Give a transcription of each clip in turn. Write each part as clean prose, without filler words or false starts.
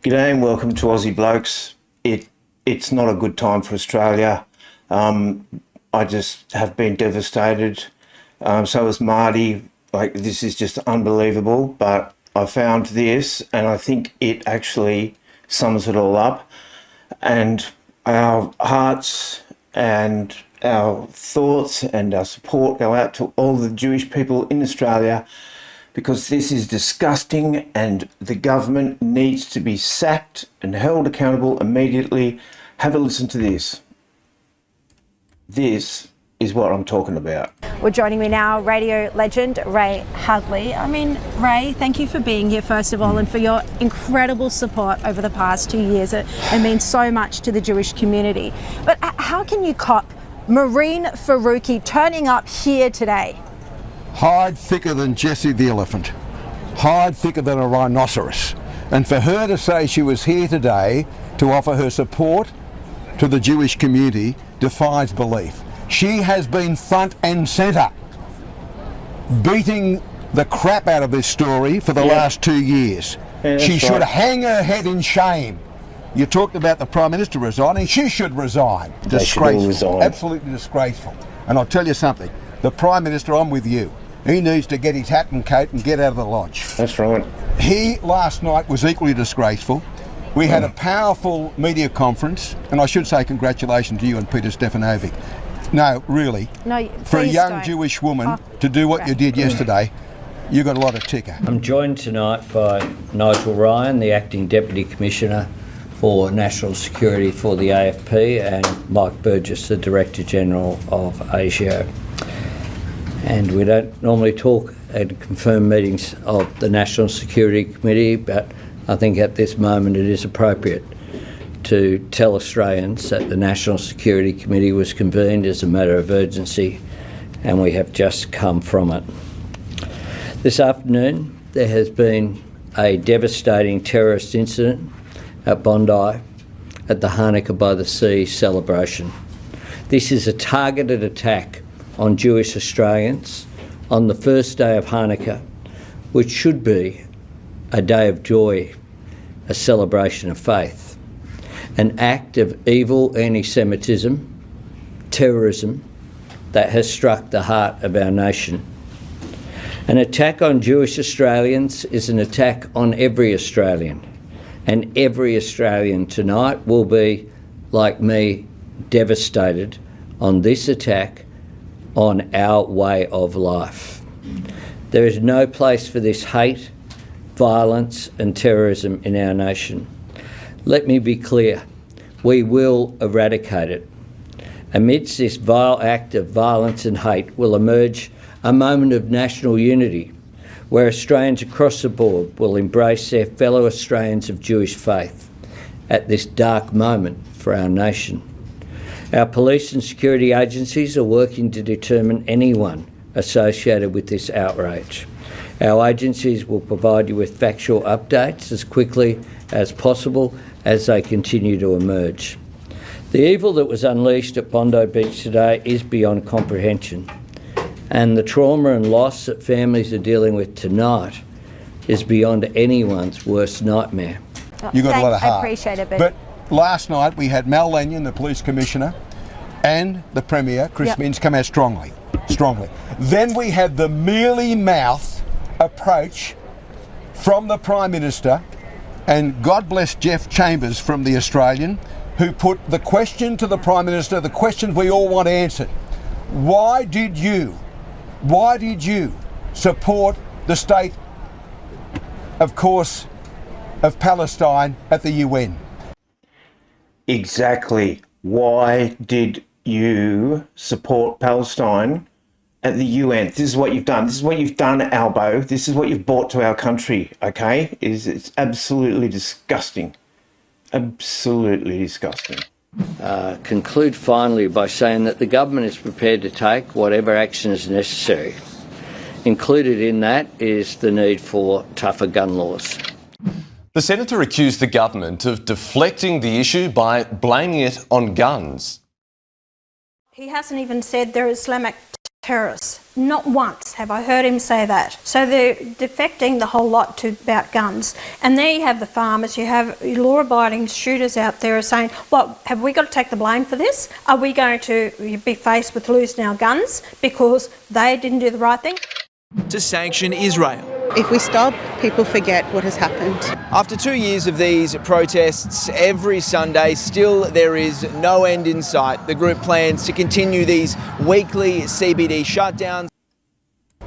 G'day and welcome to Aussie Blokes. It's not a good time for Australia. I just have been devastated. So is Marty. Like, this is just unbelievable. But I found this and I think it actually sums it all up. And our hearts and our thoughts and our support go out to all the Jewish people in Australia, because this is disgusting and the government needs to be sacked and held accountable immediately. Have a listen to this. This is what I'm talking about. Well, joining me now, radio legend Ray Hadley. I mean, Ray, thank you for being here, first of all, and for your incredible support over the past 2 years. It means so much to the Jewish community. But how can you cop Marine Faruqi turning up here today? Hide thicker than Jesse the elephant, hide thicker than a rhinoceros. And for her to say she was here today to offer her support to the Jewish community defies belief. She has been front and centre, beating the crap out of this story for the last 2 years. She should hang her head in shame. You talked about the Prime Minister resigning. She should resign. Disgraceful. Absolutely disgraceful. And I'll tell you something. The Prime Minister, I'm with you. He needs to get his hat and coat and get out of the lodge. That's right. He, last night, was equally disgraceful. We had a powerful media conference, and I should say congratulations to you and Peter Stefanovic. No, really. No, for a young Jewish woman to do what you did yesterday, you got a lot of ticker. I'm joined tonight by Nigel Ryan, the Acting Deputy Commissioner for National Security for the AFP, and Mike Burgess, the Director General of ASIO. And we don't normally talk at confirmed meetings of the National Security Committee, but I think at this moment it is appropriate to tell Australians that the National Security Committee was convened as a matter of urgency, and we have just come from it. This afternoon there has been a devastating terrorist incident at Bondi at the Hanukkah by the Sea celebration. This is a targeted attack on Jewish Australians on the first day of Hanukkah, which should be a day of joy, a celebration of faith. An act of evil anti-Semitism, terrorism, that has struck the heart of our nation. An attack on Jewish Australians is an attack on every Australian, and every Australian tonight will be, like me, devastated on this attack on our way of life. There is no place for this hate, violence and terrorism in our nation. Let me be clear, we will eradicate it. Amidst this vile act of violence and hate will emerge a moment of national unity, where Australians across the board will embrace their fellow Australians of Jewish faith at this dark moment for our nation. Our police and security agencies are working to determine anyone associated with this outrage. Our agencies will provide you with factual updates as quickly as possible as they continue to emerge. The evil that was unleashed at Bondi Beach today is beyond comprehension, and the trauma and loss that families are dealing with tonight is beyond anyone's worst nightmare. You got a lot of heart. I appreciate it, but last night we had Mal Lanyon, the Police Commissioner, and the Premier, Chris Minns, come out strongly. Then we had the mealy-mouthed approach from the Prime Minister, and God bless Jeff Chambers from The Australian, who put the question to the Prime Minister, the question we all want answered. Why did you support the state, of course, of Palestine at the UN? Exactly. Why did you support Palestine at the UN? This is what you've done. This is what you've done, Albo. This is what you've brought to our country, okay? It's absolutely disgusting. Absolutely disgusting. Conclude finally by saying that the government is prepared to take whatever action is necessary. Included in that is the need for tougher gun laws. The senator accused the government of deflecting the issue by blaming it on guns. He hasn't even said they're Islamic terrorists. Not once have I heard him say that. So they're defecting the whole lot to about guns. And there you have the farmers, you have law-abiding shooters out there saying, well, have we got to take the blame for this? Are we going to be faced with losing our guns because they didn't do the right thing? To sanction Israel. If we stop, people forget what has happened. After 2 years of these protests every Sunday, still there is no end in sight. The group plans to continue these weekly CBD shutdowns.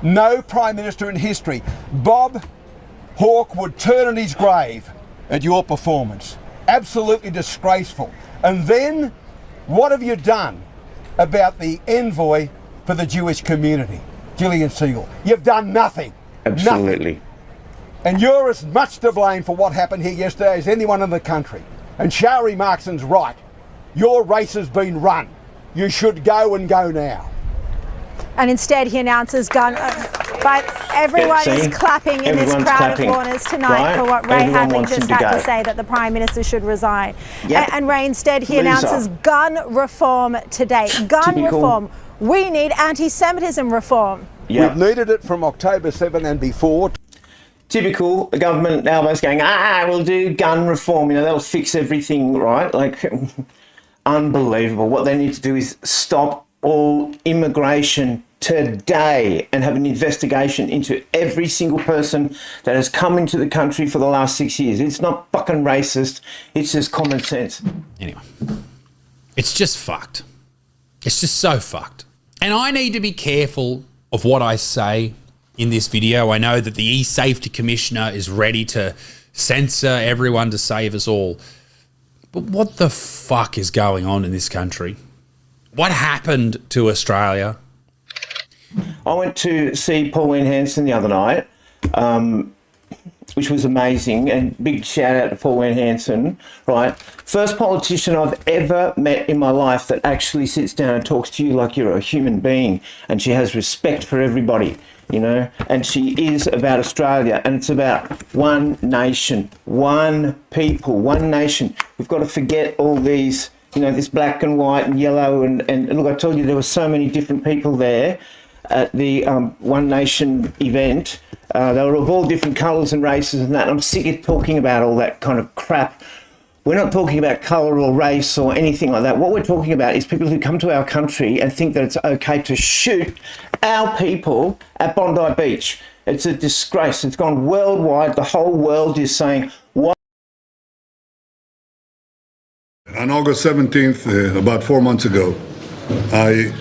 No Prime Minister in history, Bob Hawke, would turn in his grave at your performance. Absolutely disgraceful. And then, what have you done about the envoy for the Jewish community, Gillian Segal? You've done nothing. Absolutely. Nothing. And you're as much to blame for what happened here yesterday as anyone in the country. And Shari Markson's right. Your race has been run. You should go and go now. And instead he announces gun... but everyone is clapping in this crowd of mourners tonight for what Ray Hadley just had to say, that the Prime Minister should resign. Yep. And Ray, instead he announces gun reform today. Gun reform. We need anti-Semitism reform. Yep. We've needed it from October 7 and before. Typical, the government now is going, we'll do gun reform, that'll fix everything, right? Like, unbelievable. What they need to do is stop all immigration today and have an investigation into every single person that has come into the country for the last 6 years. It's not fucking racist, it's just common sense. Anyway, it's just fucked. It's just so fucked. And I need to be careful of what I say in this video. I know that the E-Safety Commissioner is ready to censor everyone to save us all. But what the fuck is going on in this country? What happened to Australia? I went to see Pauline Hanson the other night, which was amazing, and big shout out to Pauline Hanson, right? First politician I've ever met in my life that actually sits down and talks to you like you're a human being, and she has respect for everybody, and she is about Australia, and it's about one nation, one people, one nation. We've got to forget all these, this black and white and yellow, and look, I told you there were so many different people there at the One Nation event. They were of all different colours and races and that. And I'm sick of talking about all that kind of crap. We're not talking about colour or race or anything like that. What we're talking about is people who come to our country and think that it's okay to shoot our people at Bondi Beach. It's a disgrace. It's gone worldwide. The whole world is saying, why? On August 17th, about 4 months ago, I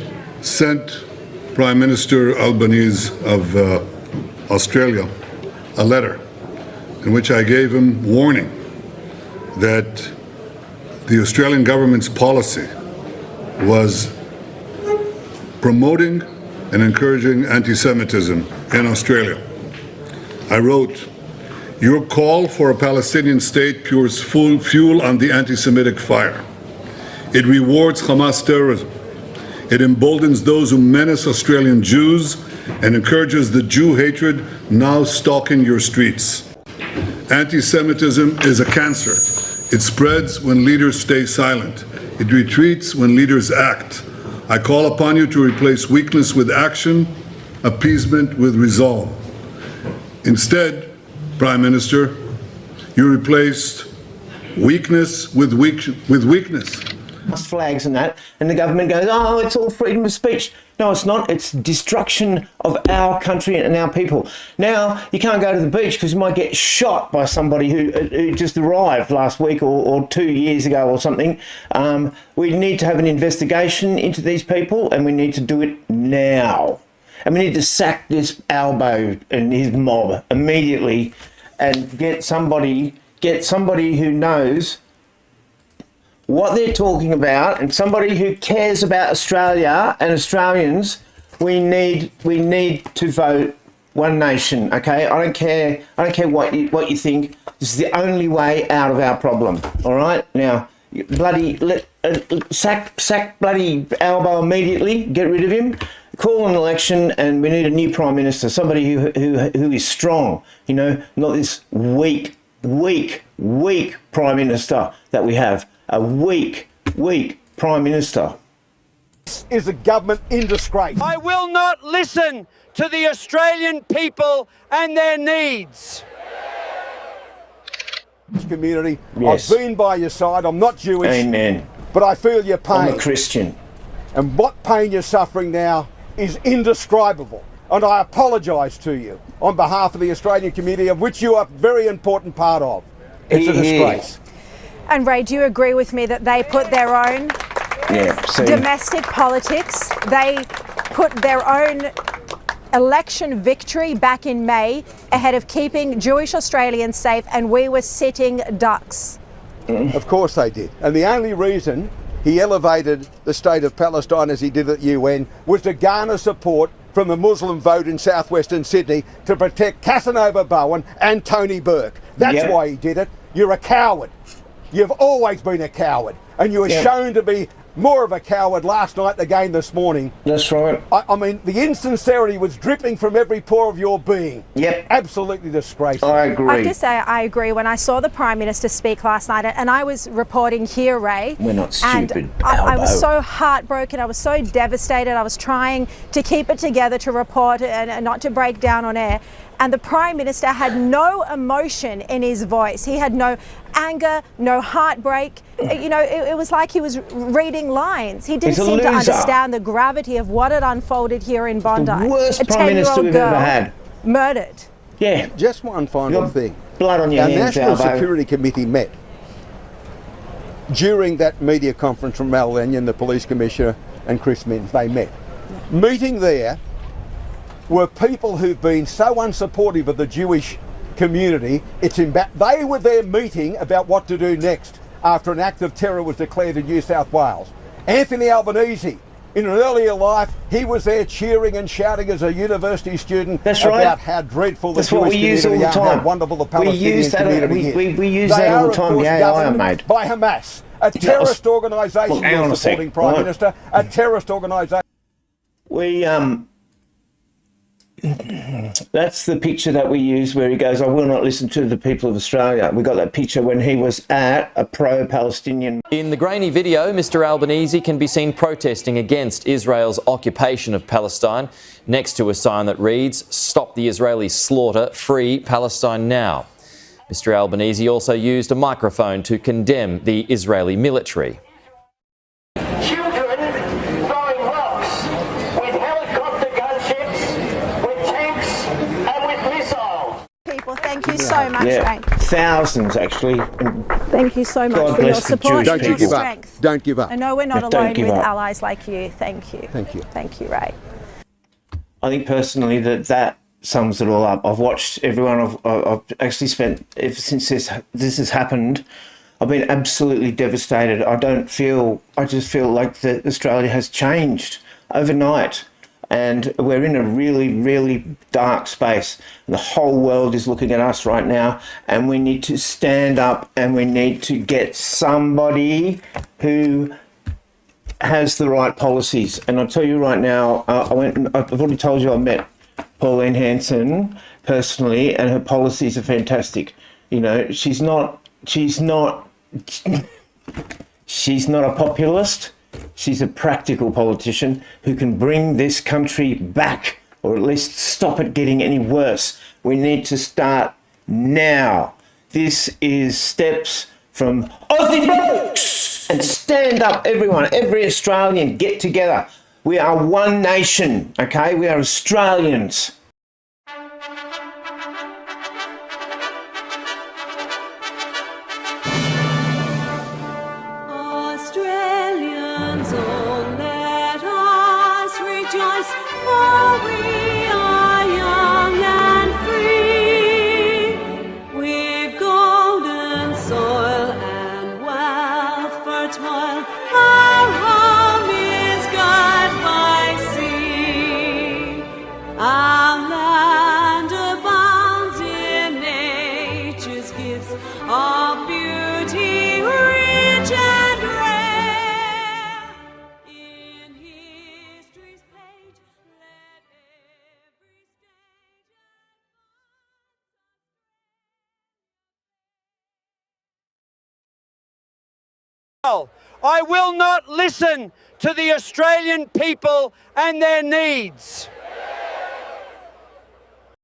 sent Prime Minister Albanese of Australia a letter in which I gave him warning that the Australian government's policy was promoting and encouraging anti-Semitism in Australia. I wrote, "Your call for a Palestinian state pours fuel on the anti-Semitic fire. It rewards Hamas terrorism. It emboldens those who menace Australian Jews and encourages the Jew hatred now stalking your streets. Anti-Semitism is a cancer. It spreads when leaders stay silent. It retreats when leaders act. I call upon you to replace weakness with action, appeasement with resolve. Instead, Prime Minister, you replaced weakness with weakness. Flags and that, and the government goes, it's all freedom of speech. No, it's not. It's destruction of our country and our people. Now, you can't go to the beach because you might get shot by somebody who just arrived last week or 2 years ago or something. We need to have an investigation into these people, and we need to do it now. And we need to sack this Albo and his mob immediately and get somebody who knows what they're talking about, and somebody who cares about Australia and Australians. We need to vote One Nation, okay? I don't care what you think. This is the only way out of our problem. All right? Now, bloody sack bloody Albo immediately. Get rid of him. Call an election, and we need a new Prime Minister, somebody who is strong. Not this weak Prime Minister that we have. A weak Prime Minister. This is a government in disgrace. I will not listen to the Australian people and their needs. Community, Yes. I've been by your side. I'm not Jewish. Amen. But I feel your pain. I'm a Christian. And what pain you're suffering now is indescribable. And I apologise to you on behalf of the Australian community, of which you are a very important part of. It's a disgrace. And Ray, do you agree with me that they put their own domestic politics, they put their own election victory back in May ahead of keeping Jewish Australians safe, and we were sitting ducks? Of course they did. And the only reason he elevated the state of Palestine as he did at UN was to garner support from the Muslim vote in southwestern Sydney to protect Casanova Bowen and Tony Burke. That's why he did it. You're a coward. You've always been a coward. And you were shown to be more of a coward last night, the game this morning. That's right. I mean, the insincerity was dripping from every pore of your being. Yep. Absolutely disgraceful. I agree. I have to say, I agree. When I saw the Prime Minister speak last night, and I was reporting here, Ray. We're not stupid. And I was so heartbroken. I was so devastated. I was trying to keep it together to report and not to break down on air. And the Prime Minister had no emotion in his voice. He had no anger, no heartbreak. You know, it was like he was reading lines. He didn't seem to understand the gravity of what had unfolded here in Bondi. The worst Prime Minister we've ever had. Murdered. Yeah. Just one final thing. Blood on your Our hands, National Albo. Security Committee met during that media conference from Mal Lanyon, the Police Commissioner, and Chris Minns. They met. Meeting there were people who've been so unsupportive of the Jewish community. They were there meeting about what to do next after an act of terror was declared in New South Wales. Anthony Albanese, in an earlier life, he was there cheering and shouting as a university student about how dreadful the Jewish community are, how wonderful the Palestinian community is. We use that all the time. They are, of course, governed by Hamas, a terrorist organisation you're supporting, Prime Minister, a terrorist organisation. That's the picture that we use where he goes, I will not listen to the people of Australia. We got that picture when he was at a pro-Palestinian. In the grainy video, Mr Albanese can be seen protesting against Israel's occupation of Palestine, next to a sign that reads, "Stop the Israeli slaughter, free Palestine now." Mr Albanese also used a microphone to condemn the Israeli military. Thank you so much, Ray. Thousands, actually. Thank you so much God for your bless the support Jewish and people. your strength. Don't give up. I know we're not Don't alone give with up. allies like you. Thank you. Thank you. Thank you, Ray. I think personally that sums it all up. I've watched everyone. I've actually spent, ever since this has happened, I've been absolutely devastated. I just feel like that Australia has changed overnight. And we're in a really, really dark space. The whole world is looking at us right now, and we need to stand up and we need to get somebody who has the right policies. And I'll tell you right now, I've already told you I met Pauline Hanson personally, and her policies are fantastic. You know, she's not a populist. She's a practical politician who can bring this country back, or at least stop it getting any worse. We need to start now. This is steps from Aussie blokes. And stand up, everyone, every Australian, get together. We are one nation, okay? We are Australians. I will not listen to the Australian people and their needs.